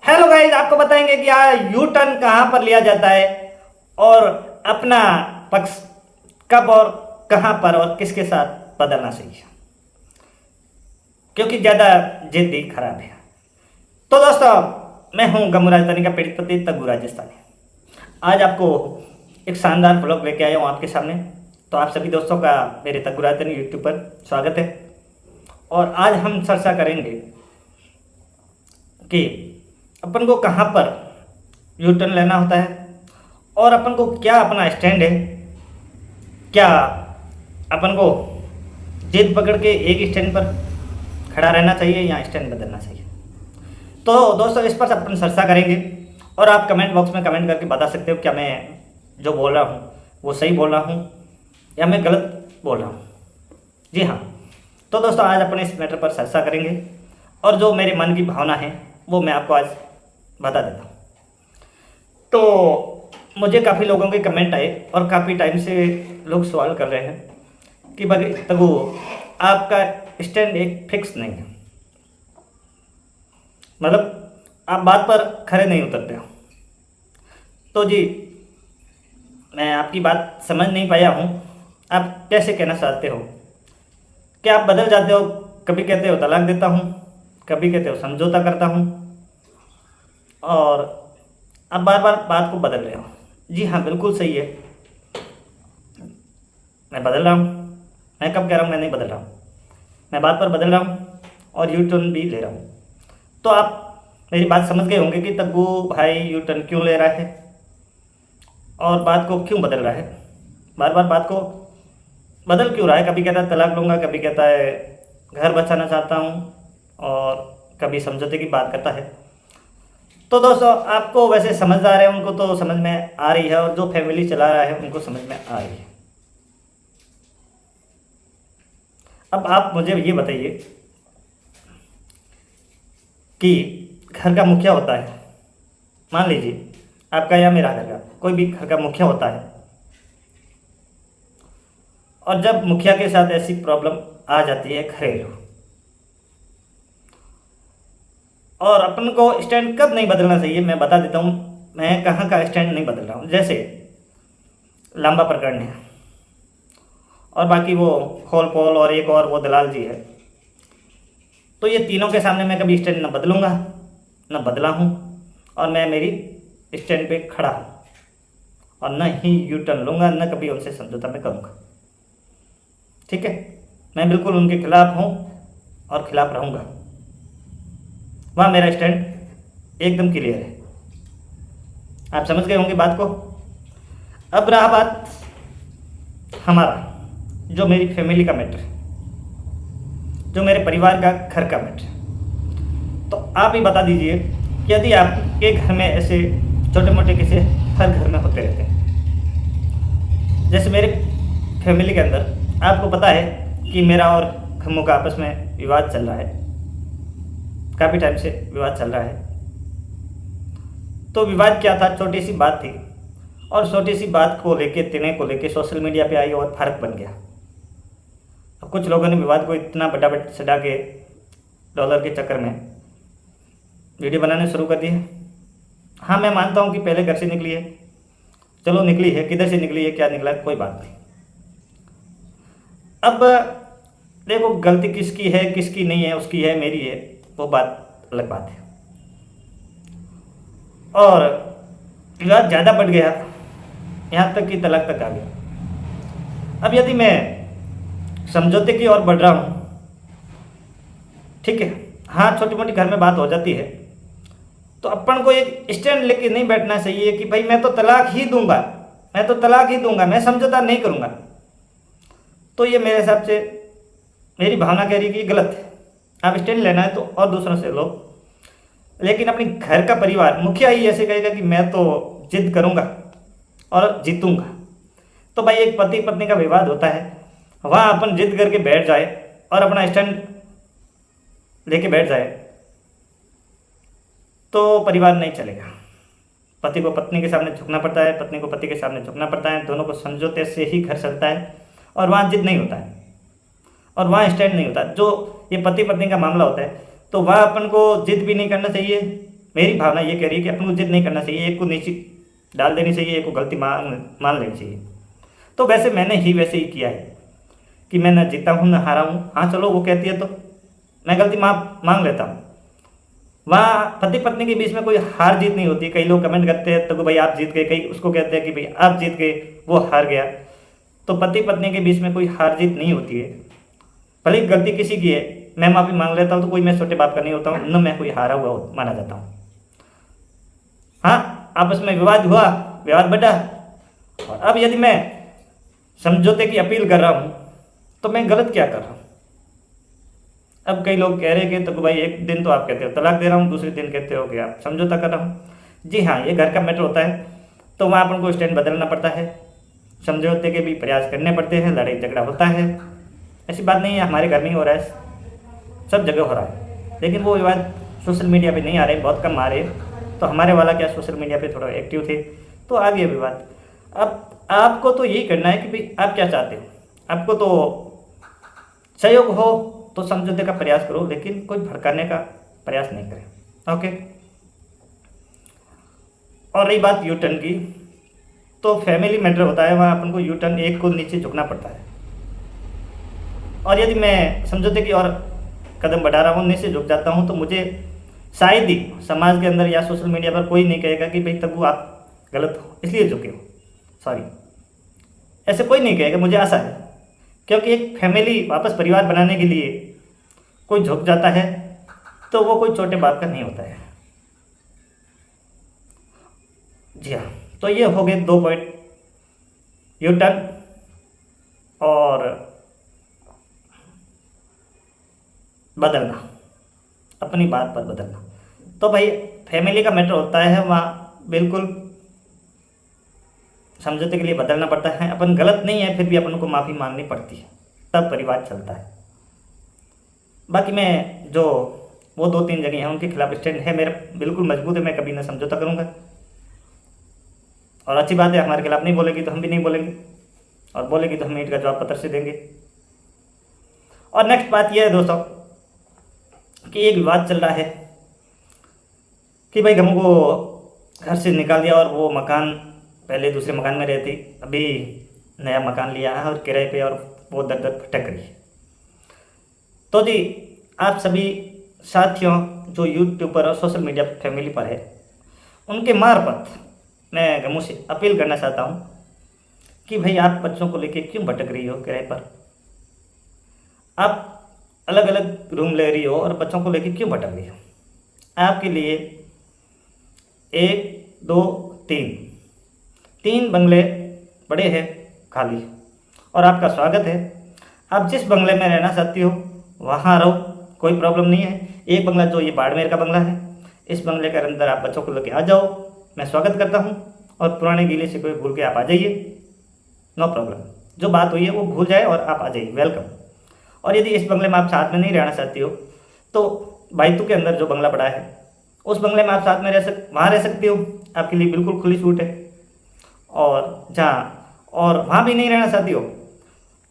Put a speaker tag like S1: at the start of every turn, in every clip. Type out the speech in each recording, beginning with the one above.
S1: Hello guys, आपको बताएंगे कि यू टर्न कहाँ पर लिया जाता है और अपना पक्ष कब और कहाँ पर और किसके साथ बदलना चाहिए, क्योंकि ज़्यादा जिद्दी खराब है। तो दोस्तों, मैं हूँ गमू राजधानी का पीड़ित पति तगू राजस्थानी। आज आपको एक शानदार ब्लॉग लेके आया हूँ आपके सामने। तो आप सभी दोस्तों का मेरे तगू राजधानी यूट्यूब पर स्वागत है। और आज हम चर्चा करेंगे कि अपन को कहाँ पर यू टर्न लेना होता है और अपन को क्या अपना स्टैंड है। क्या अपन को जिद पकड़ के एक स्टैंड पर खड़ा रहना चाहिए या स्टैंड बदलना चाहिए। तो दोस्तों, इस पर अपन चर्चा करेंगे और आप कमेंट बॉक्स में कमेंट करके बता सकते हो क्या मैं जो बोल रहा हूँ वो सही बोल रहा हूँ या मैं गलत बोल रहा हूँ। जी हाँ, तो दोस्तों आज अपन इस मैटर पर चर्चा करेंगे और जो मेरे मन की भावना है वो मैं आपको आज बता देता हूँ। तो मुझे काफ़ी लोगों के कमेंट आए और काफ़ी टाइम से लोग सवाल कर रहे हैं कि भाई तगु, आपका स्टैंड एक फिक्स नहीं है, मतलब आप बात पर खड़े नहीं उतरते हो। तो जी, मैं आपकी बात समझ नहीं पाया हूँ। आप कैसे कहना चाहते हो? क्या आप बदल जाते हो? कभी कहते हो तलाक देता हूँ, कभी कहते हो समझौता करता हूँ, और अब बार बार बात को बदल रहे हो। जी हाँ, बिल्कुल सही है, मैं बदल रहा हूँ। मैं कब कह रहा हूँ मैं नहीं बदल रहा हूँ? मैं बात पर बदल रहा हूँ और यू टर्न भी ले रहा हूँ। तो आप मेरी बात समझ गए होंगे कि तग्गू भाई यू टर्न क्यों ले रहा है और बात को क्यों बदल रहा है, बार बार बात को बदल क्यों रहा है। कभी कहता है तलाक लूँगा, कभी कहता है घर बचाना चाहता हूँ, और कभी समझौते की बात करता है। तो दोस्तों, आपको वैसे समझदार है उनको तो समझ में आ रही है, और जो फैमिली चला रहा है उनको समझ में आ रही है। अब आप मुझे ये बताइए कि घर का मुखिया होता है, मान लीजिए आपका या मेरा घर का, कोई भी घर का मुखिया होता है, और जब मुखिया के साथ ऐसी प्रॉब्लम आ जाती है घरेलू, और अपन को स्टैंड कब नहीं बदलना चाहिए मैं बता देता हूँ। मैं कहाँ का स्टैंड नहीं बदल रहा हूँ। जैसे लांबा प्रकरण है और बाकी वो खोल पोल और एक और वो दलाल जी है, तो ये तीनों के सामने मैं कभी स्टैंड न बदलूंगा, न बदला हूँ, और मैं मेरी स्टैंड पे खड़ा हूँ और न ही यू टर्न लूँगा, न कभी उनसे समझौता मैं करूँगा। ठीक है, मैं बिल्कुल उनके खिलाफ हूँ और खिलाफ रहूँगा। वहाँ मेरा स्टैंड एकदम क्लियर है। आप समझ गए होंगे बात को। अब रहा बात हमारा, जो मेरी फैमिली का मैटर है, जो मेरे परिवार का घर का मैटर है। तो आप ही बता दीजिए कि यदि आपके घर में ऐसे छोटे मोटे किस्से हर घर में होते रहते हैं। जैसे मेरे फैमिली के अंदर आपको पता है कि मेरा और खम्मू का आपस में विवाद चल रहा है, काफ़ी टाइम से विवाद चल रहा है। तो विवाद क्या था? छोटी सी बात थी, और छोटी सी बात को लेके, तिने को लेके सोशल मीडिया पे आई और फर्क बन गया। अब कुछ लोगों ने विवाद को इतना बड़ा सजा के डॉलर के चक्कर में वीडियो बनाने शुरू कर दिए। हाँ, मैं मानता हूँ कि पहले घर से निकली है, चलो निकली है, किधर से निकली है, क्या निकला, कोई बात नहीं। अब देखो, गलती किसकी है किसकी नहीं है, उसकी है मेरी है, वो बात अलग बात है। और विवाद ज़्यादा बढ़ गया, यहाँ तक कि तलाक तक आ गया। अब यदि मैं समझौते की ओर बढ़ रहा हूँ, ठीक है, हाँ छोटी मोटी घर में बात हो जाती है, तो अपन को एक स्टैंड लेके नहीं बैठना चाहिए कि भाई मैं तो तलाक ही दूंगा, मैं तो तलाक ही दूंगा, मैं समझौता नहीं करूँगा। तो ये मेरे हिसाब से, मेरी भावना कह रही है कि गलत है। आप स्टैंड लेना है तो और दूसरों से लो, लेकिन अपनी घर का परिवार मुखिया ही ऐसे कहेगा कि मैं तो जिद करूँगा और जीतूंगा। तो भाई एक पति पत्नी का विवाद होता है, वहाँ अपन जिद करके बैठ जाए और अपना स्टैंड लेके बैठ जाए तो परिवार नहीं चलेगा। पति को पत्नी के सामने झुकना पड़ता है, पत्नी को पति के सामने झुकना पड़ता है, दोनों को समझौते से ही घर चलता है, और वहाँ जिद नहीं होता है और वहाँ स्टैंड नहीं होता। जो ये पति पत्नी का मामला होता है तो वहाँ अपन को जिद भी नहीं करना चाहिए, मेरी भावना ये कह रही है कि अपन को जिद नहीं करना चाहिए, एक को नीचे डाल देनी चाहिए, एक को गलती मान लेनी चाहिए। तो वैसे मैंने ही वैसे ही किया है कि मैं न जीता हूँ न हारा हूँ। हाँ चलो वो कहती है तो मैं गलती मांग लेता हूँ। वहाँ पति पत्नी के बीच में कोई हार जीत नहीं होती। कई लोग कमेंट करते हैं तो भाई आप जीत गए, कई उसको कहते हैं कि भाई आप जीत गए, वो हार गया। तो पति पत्नी के बीच में कोई हार जीत नहीं होती है। भले ही गलती किसी की है, मैं माफ़ी मांग लेता हूँ तो कोई मैं छोटे बाप का नहीं होता हूँ, न मैं कोई हारा हुआ माना जाता हूँ। हाँ आपस में विवाद हुआ, विवाद बढ़ा, और अब यदि मैं समझौते की अपील कर रहा हूँ तो मैं गलत क्या कर रहा हूँ। अब कई लोग कह रहे हैं कि तो भाई एक दिन तो आप कहते हो तलाक दे रहा हूँ, दूसरे दिन कहते हो कि आप समझौता कर रहा हूँ। जी हाँ, ये घर का मैटर होता है तो वहाँ अपन को स्टैंड बदलना पड़ता है, समझौते के भी प्रयास करने पड़ते हैं, लड़ाई झगड़ा होता है। ऐसी बात नहीं है हमारे घर में ही हो रहा है, सब जगह हो रहा है। लेकिन वो विवाद सोशल मीडिया पे नहीं आ रहे, बहुत कम आ रहे। तो हमारे वाला क्या सोशल मीडिया पे थोड़ा एक्टिव थे तो आ गया विवाद। अब आपको तो यही करना है कि भाई आप क्या चाहते हो। आपको तो सहयोग हो तो समझौते का प्रयास करो, लेकिन कोई भड़काने का प्रयास नहीं करें। ओके। और रही बात यू टर्न की, तो फैमिली मैटर होता है, वहाँ अपन को यू टर्न एक को नीचे झुकना पड़ता है। और यदि मैं समझौते की और कदम बढ़ा रहा हूँ, नीचे झुक जाता हूँ, तो मुझे शायद ही समाज के अंदर या सोशल मीडिया पर कोई नहीं कहेगा कि भाई तब्बू आप गलत हो इसलिए झुके हो, सॉरी, ऐसे कोई नहीं कहेगा, मुझे आशा है। क्योंकि एक फैमिली वापस परिवार बनाने के लिए कोई झुक जाता है तो वो कोई छोटे बाप का नहीं होता है। जी हाँ, तो ये हो गए 2 पॉइंट, यू टर्न और बदलना, अपनी बात पर बदलना। तो भाई फैमिली का मैटर होता है, वहाँ बिल्कुल समझौते के लिए बदलना पड़ता है। अपन गलत नहीं है फिर भी अपन को माफ़ी मांगनी पड़ती है, तब परिवार चलता है। बाकी मैं जो वो 2-3 जगह हैं उनके खिलाफ स्टैंड है मेरा बिल्कुल मजबूत है, मैं कभी ना समझौता करूँगा। और अच्छी बात है, हमारे खिलाफ नहीं बोलेगी तो हम भी नहीं बोलेंगे, और बोलेगी तो हम ईंट का जवाब पत्थर से देंगे। और नेक्स्ट बात यह है दोस्तों कि एक विवाद चल रहा है कि भाई गमू को घर से निकाल दिया और वो मकान, पहले दूसरे मकान में रहती, अभी नया मकान लिया है और किराए पे, और वो दर दर भटक रही है। तो जी आप सभी साथियों जो यूट्यूब पर और सोशल मीडिया फैमिली पर है, उनके मार्फत मैं गमू से अपील करना चाहता हूँ कि भाई आप बच्चों को लेके क्यों भटक रही हो किराए पर। आप अलग अलग रूम ले रही हो और बच्चों को लेके क्यों भटक रही हो। आपके लिए 1 2 3 बंगले बड़े हैं खाली, और आपका स्वागत है। आप जिस बंगले में रहना चाहती हो वहाँ रहो, कोई प्रॉब्लम नहीं है। एक बंगला जो ये बाड़मेर का बंगला है, इस बंगले के अंदर आप बच्चों को लेके आ जाओ, मैं स्वागत करता हूँ। और पुराने गीले से कोई भूल के आप आ जाइए, नो प्रॉब्लम। जो बात हुई है वो भूल जाए और आप आ जाइए, वेलकम। और यदि इस बंगले में आप साथ में नहीं रहना चाहती हो तो बायतू के अंदर जो बंगला पड़ा है उस बंगले में आप साथ में वहाँ रह सकती हो, आपके लिए बिल्कुल खुली छूट है। और जहाँ और वहाँ भी नहीं रहना चाहती हो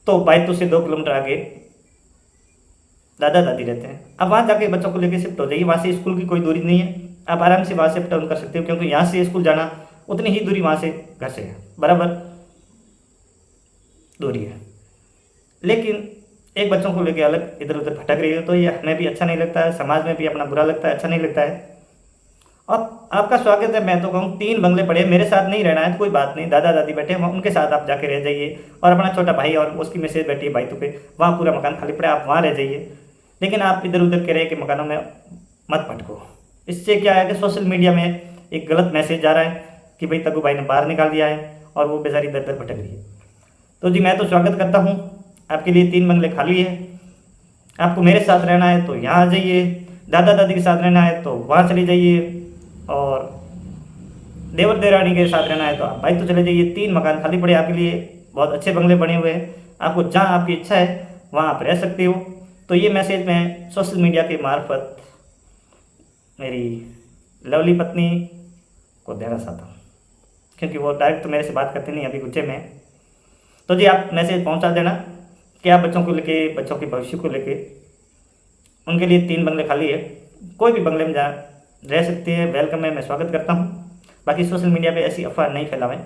S1: तो बायतू से 2 किलोमीटर आगे दादा दादी रहते हैं, आप वहाँ जाके बच्चों को लेकर शिफ्ट हो जाइए। वहाँ से स्कूल की कोई दूरी नहीं है, आप आराम से वहाँ शिफ्ट डाउन कर सकते हो, क्योंकि यहाँ से स्कूल जाना उतनी ही दूरी वहाँ से घर से है, बराबर दूरी है। लेकिन एक बच्चों को लेकर अलग इधर उधर भटक रही हो तो ये हमें भी अच्छा नहीं लगता है, समाज में भी अपना बुरा लगता है, अच्छा नहीं लगता है। और आपका स्वागत है, मैं तो कहूँ 3 बंगले पड़े, मेरे साथ नहीं रहना है तो कोई बात नहीं, दादा दादी बैठे हैं उनके साथ आप जाके रह जाइए। और अपना छोटा भाई और उसकी मिसेज बैठी है बाइतू पे, वहाँ पूरा मकान खाली पड़ा है, आप वहाँ रह जाइए। लेकिन आप इधर उधर के रह के मकानों में मत भटको। इससे क्या है कि सोशल मीडिया में एक गलत मैसेज जा रहा है कि भाई तग्गू भाई ने बाहर निकाल दिया है और वो बेचारी इधर उधर भटक रही है। तो जी मैं तो स्वागत करता हूँ, आपके लिए 3 बंगले खाली है। आपको मेरे साथ रहना है तो यहाँ आ जाइए, दादा दादी के साथ रहना है तो वहाँ चले जाइए, और देवर देरानी के साथ रहना है तो आप भाई तो चले जाइए। 3 मकान खाली पड़े आपके लिए, बहुत अच्छे बंगले बने हुए हैं, आपको जहाँ आपकी इच्छा है वहाँ आप रह सकते हो। तो ये मैसेज मैं सोशल मीडिया के मार्फत मेरी लवली पत्नी को देना चाहता हूँ, क्योंकि वो डायरेक्ट तो मेरे से बात करते नहीं, अभी गुस्से में। तो जी आप मैसेज पहुँचा देना कि आप बच्चों को लेके, बच्चों के भविष्य को लेके, उनके लिए 3 बंगले खाली है, कोई भी बंगले में जा रह सकती है, वेलकम है, मैं स्वागत करता हूँ। बाकी सोशल मीडिया पे ऐसी अफवाह नहीं फैलावें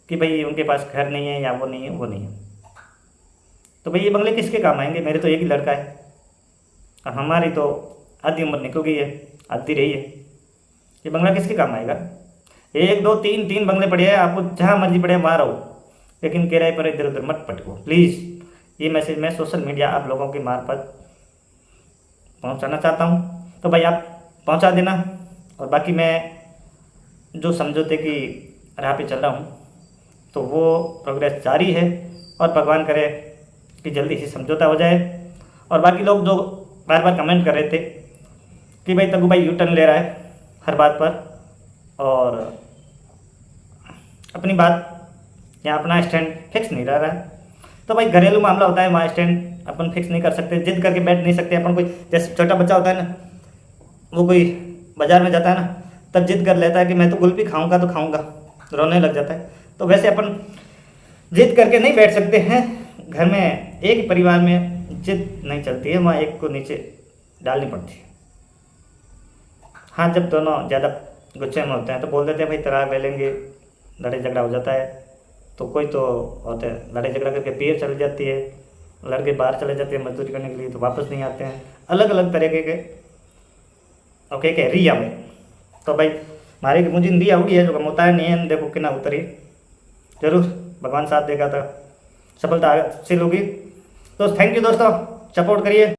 S1: कि भाई उनके पास घर नहीं है या वो नहीं है, वो नहीं है। तो भाई ये बंगले किसके काम आएंगे? मेरे तो एक ही लड़का है और हमारी तो आधी उम्र निकल गई है, आधी रही है। ये बंगला किसके काम आएगा? एक दो तीन तीन बंगले पड़े हैं, आपको जहाँ मर्जी पड़े वहाँ रहो, लेकिन किराए पर इधर उधर मत पटको प्लीज़। ये मैसेज मैं सोशल मीडिया आप लोगों के मार्फत पहुँचाना चाहता हूँ। तो भाई आप पहुँचा देना। और बाकी मैं जो समझौते की राह पे चल रहा हूँ तो वो प्रोग्रेस जारी है और भगवान करे कि जल्दी से समझौता हो जाए। और बाकी लोग जो बार बार कमेंट कर रहे थे कि भाई तगू भाई यू टर्न ले रहा है हर बात पर और अपनी बात या अपना स्टैंड फिक्स नहीं रह रहा है, तो भाई घरेलू मामला होता है, वहाँ स्टैंड अपन फिक्स नहीं कर सकते, जिद करके बैठ नहीं सकते अपन। कोई जैसे छोटा बच्चा होता है ना, वो कोई बाजार में जाता है ना, तब जिद कर लेता है कि मैं तो कुल्फी खाऊंगा तो खाऊंगा, रोने लग जाता है। तो वैसे अपन जिद करके नहीं बैठ सकते हैं। घर में एक ही परिवार में जिद नहीं चलती है, वहाँ एक को नीचे डालनी पड़ती है। हाँ, जब दोनों ज़्यादा गुस्से में होते हैं तो बोल देते हैं भाई तलाक ले लेंगे, लड़ाई झगड़ा हो जाता है। तो कोई तो होते हैं लड़ाई झगड़ा करके पीर चली जाती है, लड़के बाहर चले जाते हैं मजदूरी करने के लिए, तो वापस नहीं आते हैं। अलग अलग तरीके के ओके कह रही है हमें। तो भाई मारे की मुझे हिंदी आउगी है जो कम होता है नहीं है, देखो कितना उतरी, जरूर भगवान साथ देगा तो सफलता हासिल होगी। तो थैंक यू दोस्तों, सपोर्ट करिए।